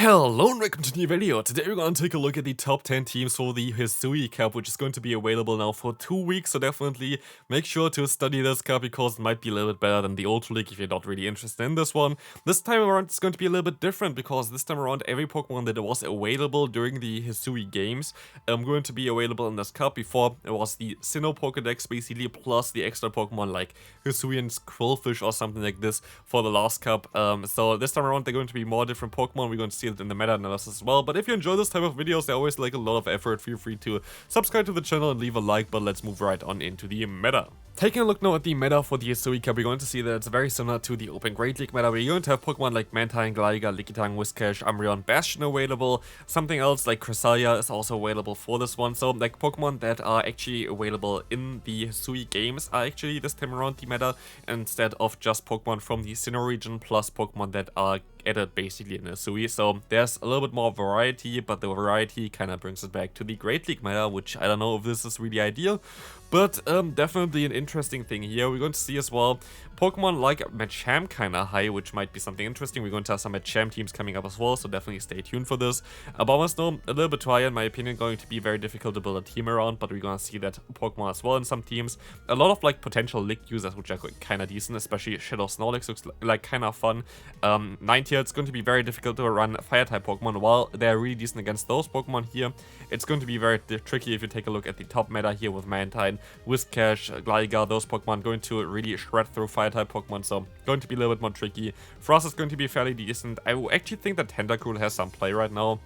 Hello and welcome to the new video. Today we're going to take a look at the top 10 teams for the Hisui Cup, which is going to be available now for 2 weeks, so definitely make sure to study this cup because it might be a little bit better than the old league if you're not really interested in this one. This time around it's going to be a little bit different because this time around every Pokemon that was available during the Hisui games going to be available in this cup. Before it was the Sinnoh Pokedex basically plus the extra Pokemon like Hisuian's Quillfish or something like this for the last cup. So this time around they're going to be more different Pokemon. We're going to see it in the meta analysis as well. But if you enjoy this type of videos, they always like a lot of effort. Feel free to subscribe to the channel and leave a like, but let's move right on into the meta. Taking a look now at the meta for the Hisui Cup, we're going to see that it's very similar to the Open Great League meta, where you're going to have Pokemon like Mantine, Gligar, Lickitung, Whiscash, Umbreon, Bastion available. Something else like Cresselia is also available for this one. So like Pokemon that are actually available in the Hisui games are actually this time around the meta, instead of just Pokemon from the Sinnoh region plus Pokemon that are added basically in Hisui. So there's a little bit more variety, but the variety kind of brings it back to the Great League meta, which I don't know if this is really ideal. But definitely an interesting thing here. We're going to see as well Pokemon like Machamp kind of high, which might be something interesting. We're going to have some Machamp teams coming up as well, so definitely stay tuned for this. Abomasnow, a little bit high in my opinion, going to be very difficult to build a team around, but we're going to see that Pokemon as well in some teams. A lot of like potential Lick users, which are kind of decent, especially Shadow Snorlax looks like kind of fun. 9-tier, it's going to be very difficult to run Fire-type Pokemon. While they're really decent against those Pokemon here, it's going to be very tricky if you take a look at the top meta here with Mantine, Whiscash, Gligar, those Pokemon going to really shred through Fire-type Pokemon, so going to be a little bit more tricky. Frost is going to be fairly decent. I actually think that Tentacruel has some play right now,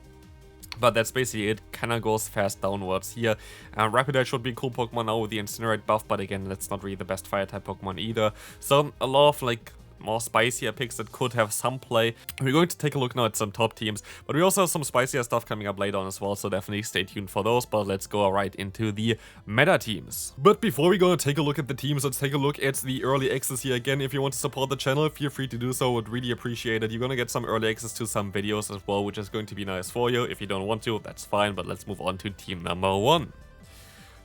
but that's basically it. Kinda goes fast downwards here. Rapidash should be a cool Pokemon now with the Incinerate buff, but again, that's not really the best Fire-type Pokemon either. So a lot of like more spicier picks that could have some play. We're going to take a look now at some top teams, but we also have some spicier stuff coming up later on as well, so definitely stay tuned for those. But let's go right into the meta teams. But before we go and take a look at the teams, let's take a look at the early access here again. If you want to support the channel, feel free to do so. Would really appreciate it. You're gonna get some early access to some videos as well, which is going to be nice for you. If you don't want to, that's fine, but let's move on to team number 1.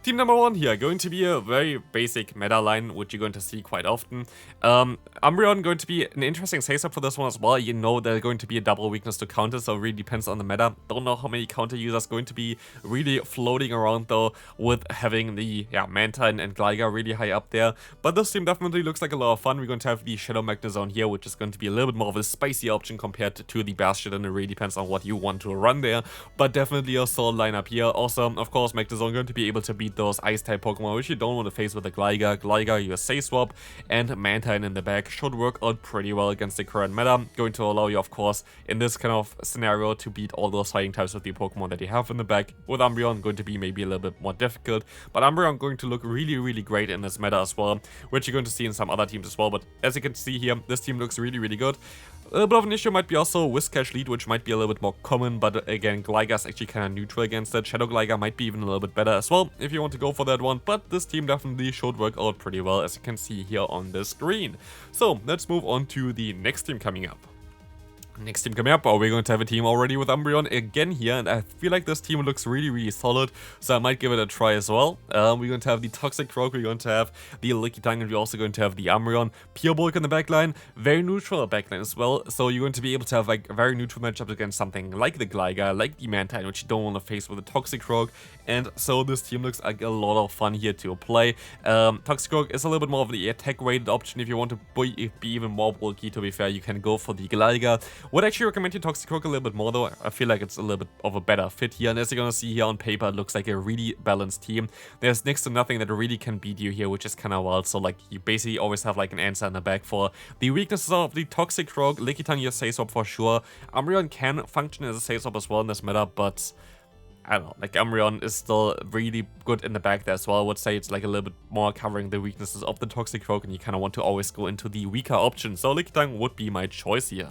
Team number 1 here, going to be a very basic meta line, which you're going to see quite often. Umbreon going to be an interesting face-up for this one as well. You know they're going to be a double weakness to counter, so it really depends on the meta. Don't know how many counter users going to be really floating around though, with having the Mantine and Gligar really high up there. But this team definitely looks like a lot of fun. We're going to have the Shadow Magnezone here, which is going to be a little bit more of a spicy option compared to the Bastion, and it really depends on what you want to run there. But definitely a solid lineup here. Also, of course, Magnezone going to be able to beat those Ice-type Pokemon, which you don't want to face with a Gligar. Gligar, USA swap, and Mantine in the back should work out pretty well against the current meta. Going to allow you, of course, in this kind of scenario to beat all those fighting types with the Pokemon that you have in the back. With Umbreon going to be maybe a little bit more difficult, but Umbreon going to look really, really great in this meta as well, which you're going to see in some other teams as well. But as you can see here, this team looks really, really good. A little bit of an issue might be also Whiscash lead, which might be a little bit more common, but again, Gligar is actually kind of neutral against it. Shadow Gligar might be even a little bit better as well, if you want to go for that one, but this team definitely should work out pretty well, as you can see here on the screen. So, let's move on to the next team coming up. Next team coming up, we're going to have a team already with Umbreon again here, and I feel like this team looks really, really solid, so I might give it a try as well. We're going to have the Toxicroak, we're going to have the Lickitung, and we're also going to have the Umbreon. Pure Bulk in the backline, very neutral backline as well, so you're going to be able to have like very neutral matchups against something like the Gligar, like the Mantine, which you don't want to face with the Toxicroak, and so this team looks like a lot of fun here to play. Toxicroak is a little bit more of the attack-weighted option. If you want to be even more bulky, to be fair, you can go for the Gligar. Would actually recommend you Toxicroak a little bit more though. I feel like it's a little bit of a better fit here, and as you're gonna see here on paper, it looks like a really balanced team. There's next to nothing that really can beat you here, which is kind of wild. So like you basically always have like an answer in the back for the weaknesses of the Toxicroak. Lickitung, your say-swap for sure. Umbreon can function as a say-swap as well in this meta, but I don't know, like Umbreon is still really good in the back there as well. I would say it's like a little bit more covering the weaknesses of the Toxicroak, and you kind of want to always go into the weaker option. So Lickitung would be my choice here.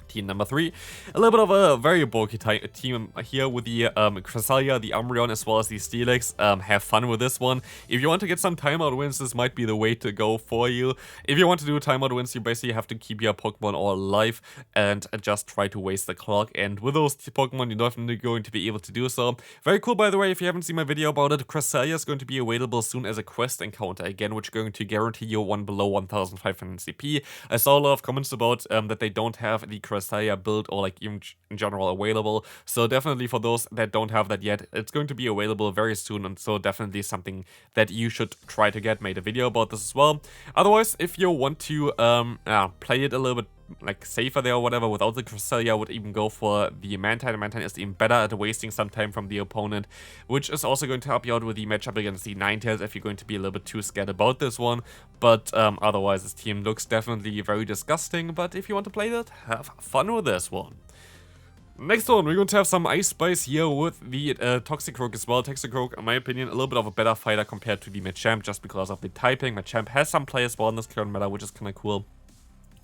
Team number 3, a little bit of a very bulky team here with the Cresselia, the Umbreon, as well as the Steelix. Have fun with this one. If you want to get some timeout wins, this might be the way to go for you. If you want to do timeout wins, you basically have to keep your Pokemon all alive and just try to waste the clock. And with those Pokemon, you're definitely going to be able to do so. Very cool, by the way, if you haven't seen my video about it, Cresselia is going to be available soon as a quest encounter again, which is going to guarantee you one below 1500 CP. I saw a lot of comments about that they don't have the Cresselia Cresselia build or like even in general available. So definitely for those that don't have that yet, it's going to be available very soon, and so definitely something that you should try to get. Made a video about this as well. Otherwise, if you want to play it a little bit like safer there or whatever without the Cresselia, I would even go for the Mantine. Mantine is even better at wasting some time from the opponent, which is also going to help you out with the matchup against the Ninetales if you're going to be a little bit too scared about this one. But otherwise, this team looks definitely very disgusting, but if you want to play that, have fun with this one. Next one, we're going to have some Ice Spice here with the Toxicroak as well. Toxicroak, in my opinion, a little bit of a better fighter compared to the Machamp just because of the typing. Machamp has some play as well in this current meta, which is kind of cool.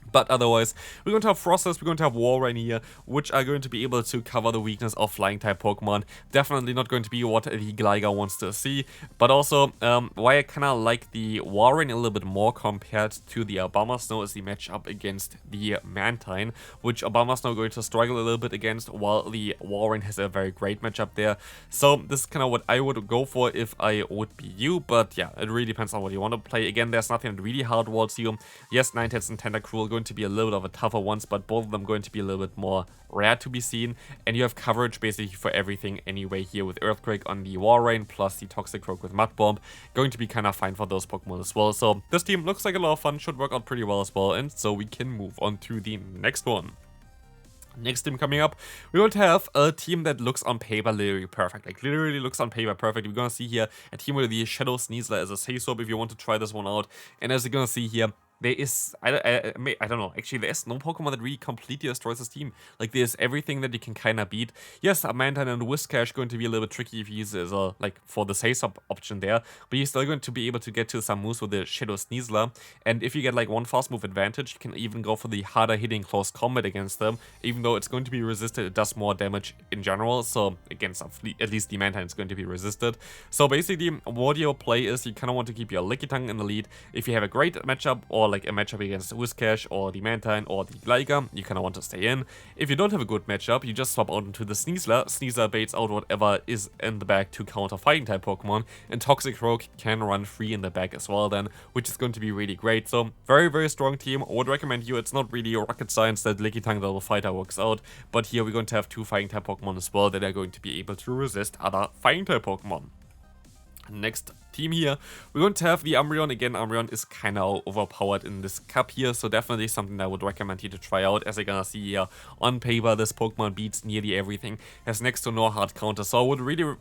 But otherwise, we're going to have Frostless, we're going to have Walrein here, which are going to be able to cover the weakness of Flying-type Pokemon. Definitely not going to be what the Gligar wants to see. But also, why I kind of like the Walrein a little bit more compared to the Abomasnow is the matchup against the Mantine, which Abomasnow going to struggle a little bit against, while the Walrein has a very great matchup there. So this is kind of what I would go for if I would be you, but yeah, it really depends on what you want to play. Again, there's nothing that really hard walls you. Yes, Ninetales and Tentacruel going to be a little bit of a tougher ones, but both of them going to be a little bit more rare to be seen, and you have coverage basically for everything anyway here with Earthquake on the Walrein plus the Toxicroak with Mud Bomb, going to be kind of fine for those Pokemon as well. So this team looks like a lot of fun, should work out pretty well as well, and so we can move on to the next one. Next team coming up, we're going to have a team that looks on paper literally perfect. Like, literally looks on paper perfect. We're going to see here a team with the Shadow Sneasler as a Say-Swap if you want to try this one out. And as you're going to see here, there is, I don't know, actually there's no Pokemon that really completely destroys this team. Like, there's everything that you can kind of beat. Yes, a Mantine and Whiscash going to be a little bit tricky if he's like for the Say-Swap option there, but you're still going to be able to get to some moves with the Shadow Sneasler, and if you get like one fast move advantage, you can even go for the harder hitting close combat against them. Even though it's going to be resisted, it does more damage in general, so against at least the Mantine is going to be resisted. So basically, what your play is, you kind of want to keep your Lickitung in the lead. If you have a great matchup, or like a matchup against Whiscash or the Mantine or the Gligar, you kind of want to stay in. If you don't have a good matchup, you just swap out into the Sneasler. Sneasler baits out whatever is in the back to counter fighting type Pokemon, and Toxicroak can run free in the back as well then, which is going to be really great. So very, very strong team. I would recommend you. It's not really rocket science that Lickitung level fighter works out, but here we're going to have two fighting type Pokemon as well that are going to be able to resist other fighting type Pokemon. Next team here, we're going to have the Umbreon. Again, Umbreon is kind of overpowered in this cup here, so definitely something that I would recommend you to try out. As you're gonna see here, on paper, this Pokemon beats nearly everything, has next to no hard counter, so I would really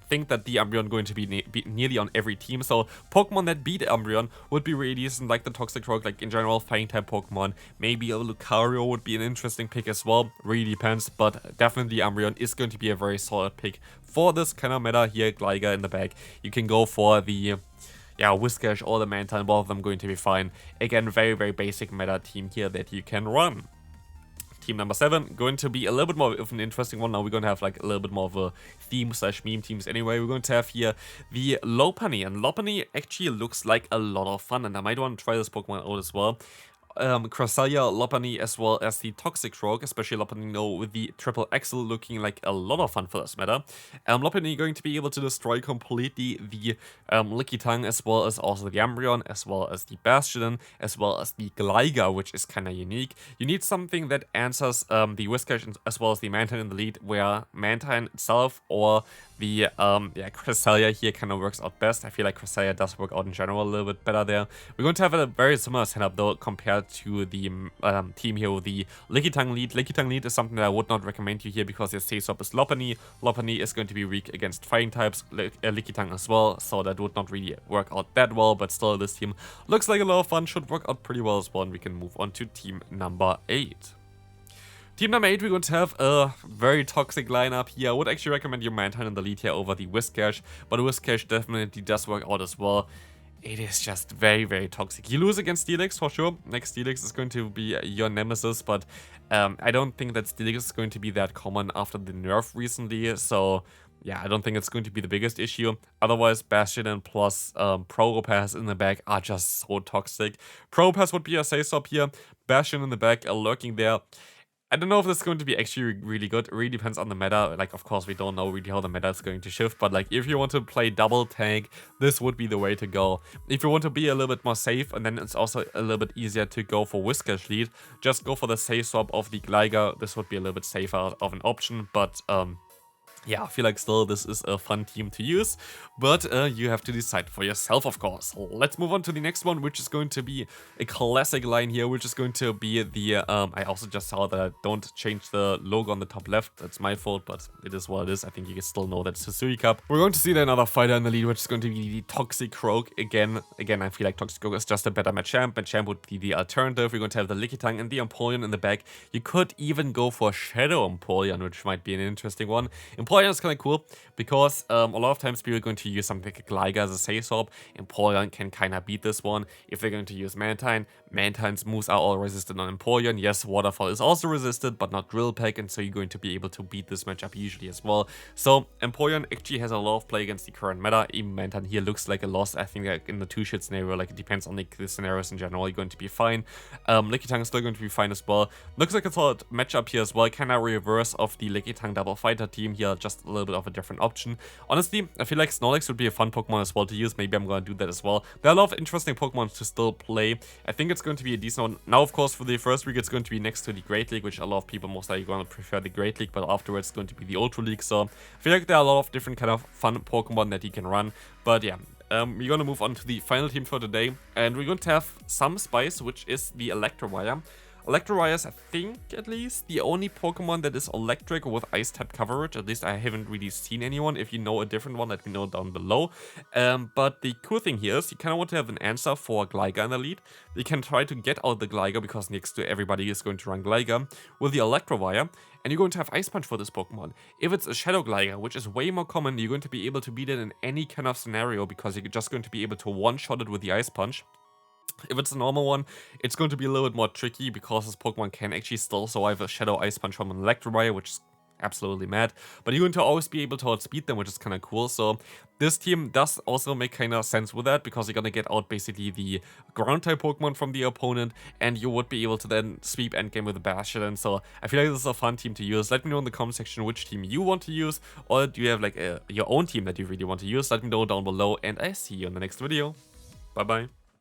think that the Umbreon going to be nearly on every team. So Pokemon that beat Umbreon would be really decent, like the Toxicroak, like in general, fighting type Pokemon. Maybe a Lucario would be an interesting pick as well, really depends, but definitely Umbreon is going to be a very solid pick for this kind of meta here. Gligar in the back, you can go for the Whiscash or the Mantine, both of them going to be fine. Again, very, very basic meta team here that you can run. Team number 7, going to be a little bit more of an interesting one. Now we're going to have like a little bit more of a theme / meme teams anyway. We're going to have here the Lopunny, and Lopunny actually looks like a lot of fun, and I might want to try this Pokemon out as well. Cresselia, Lopunny, as well as the Toxicroak, especially Lopunny with the triple axle looking like a lot of fun for this meta. Lopunny going to be able to destroy completely the Lickitung, as well as also the Umbreon, as well as the Bastion, as well as the Gligar, which is kind of unique. You need something that answers the Whiscash as well as the Mantine in the lead, where Mantine itself or the Cresselia here kind of works out best. I feel like Cresselia does work out in general a little bit better there. We're going to have a very similar setup though compared to the team here with the Lickitung lead. Lickitung lead is something that I would not recommend you here because your Say-Swap is Lopunny. Lopunny is going to be weak against fighting types, Lickitung as well, so that would not really work out that well, but still this team looks like a lot of fun, should work out pretty well as well, and we can move on to team number 8. Team number 8, we're going to have a very toxic lineup here. I would actually recommend your Mantine in the lead here over the Whiscash, but Whiscash definitely does work out as well. It is just very, very toxic. You lose against Steelix for sure. Next Steelix is going to be your nemesis, but I don't think that Steelix is going to be that common after the nerf recently, so yeah, I don't think it's going to be the biggest issue. Otherwise, Bastion and plus Probopass in the back are just so toxic. Probopass would be a Say-Swap here. Bastion in the back are lurking there. I don't know if this is going to be actually really good. It really depends on the meta. Like, of course, we don't know really how the meta is going to shift, but like, if you want to play double tank, this would be the way to go. If you want to be a little bit more safe, and then it's also a little bit easier to go for Whiskers lead, just go for the safe swap of the Gligar. This would be a little bit safer of an option, but yeah, I feel like still this is a fun team to use, but you have to decide for yourself, of course. Let's move on to the next one, which is going to be a classic line here, which is going to be the, I also just saw that I don't change the logo on the top left. That's my fault, but it is what it is. I think you can still know that's Hisui Cup. We're going to see another fighter in the lead, which is going to be the Toxic Croak. Again, I feel like Toxic Croak is just a better Machamp. Machamp would be the alternative. We're going to have the Lickitung and the Empoleon in the back. You could even go for Shadow Empoleon, which might be an interesting one. Empoleon is kind of cool because a lot of times people are going to use something like Gligar as a safe swap. Empoleon can kind of beat this one. If they're going to use Mantine, Mantine's moves are all resisted on Empoleon. Yes, Waterfall is also resisted, but not Drill Peck, and so you're going to be able to beat this matchup usually as well. So Empoleon actually has a lot of play against the current meta. Even Mantine here looks like a loss. I think like in the 2-shit scenario, like it depends on the scenarios in general, you're going to be fine. Lickitung is still going to be fine as well. Looks like a solid matchup here as well. Kind of reverse of the Lickitung double fighter team here, just a little bit of a different option. Honestly, I feel like Snorlax would be a fun Pokemon as well to use. Maybe I'm going to do that as well. There are a lot of interesting Pokemon to still play. I think it's going to be a decent one. Now, of course, for the first week, it's going to be next to the Great League, which a lot of people most likely going to prefer the Great League, but afterwards it's going to be the Ultra League. So I feel like there are a lot of different kind of fun Pokemon that you can run. But yeah, we're going to move on to the final team for today, and we're going to have some Spice, which is the Electivire. Electivire is, I think, at least, the only Pokemon that is electric with Ice-type coverage. At least I haven't really seen anyone. If you know a different one, let me know down below. But the cool thing here is you kind of want to have an answer for Gligar in the lead. You can try to get out the Gligar because next to everybody is going to run Gligar with the Electivire. And you're going to have Ice Punch for this Pokemon. If it's a Shadow Gligar, which is way more common, you're going to be able to beat it in any kind of scenario because you're just going to be able to one-shot it with the Ice Punch. If it's a normal one, it's going to be a little bit more tricky because this Pokemon can actually still survive a Shadow Ice Punch from an Electivire, which is absolutely mad. But you're going to always be able to outspeed them, which is kind of cool. So this team does also make kind of sense with that because you're going to get out basically the Ground-type Pokemon from the opponent, and you would be able to then sweep endgame with a Bastion. So I feel like this is a fun team to use. Let me know in the comment section which team you want to use, or do you have like your own team that you really want to use? Let me know down below, and I see you in the next video. Bye bye.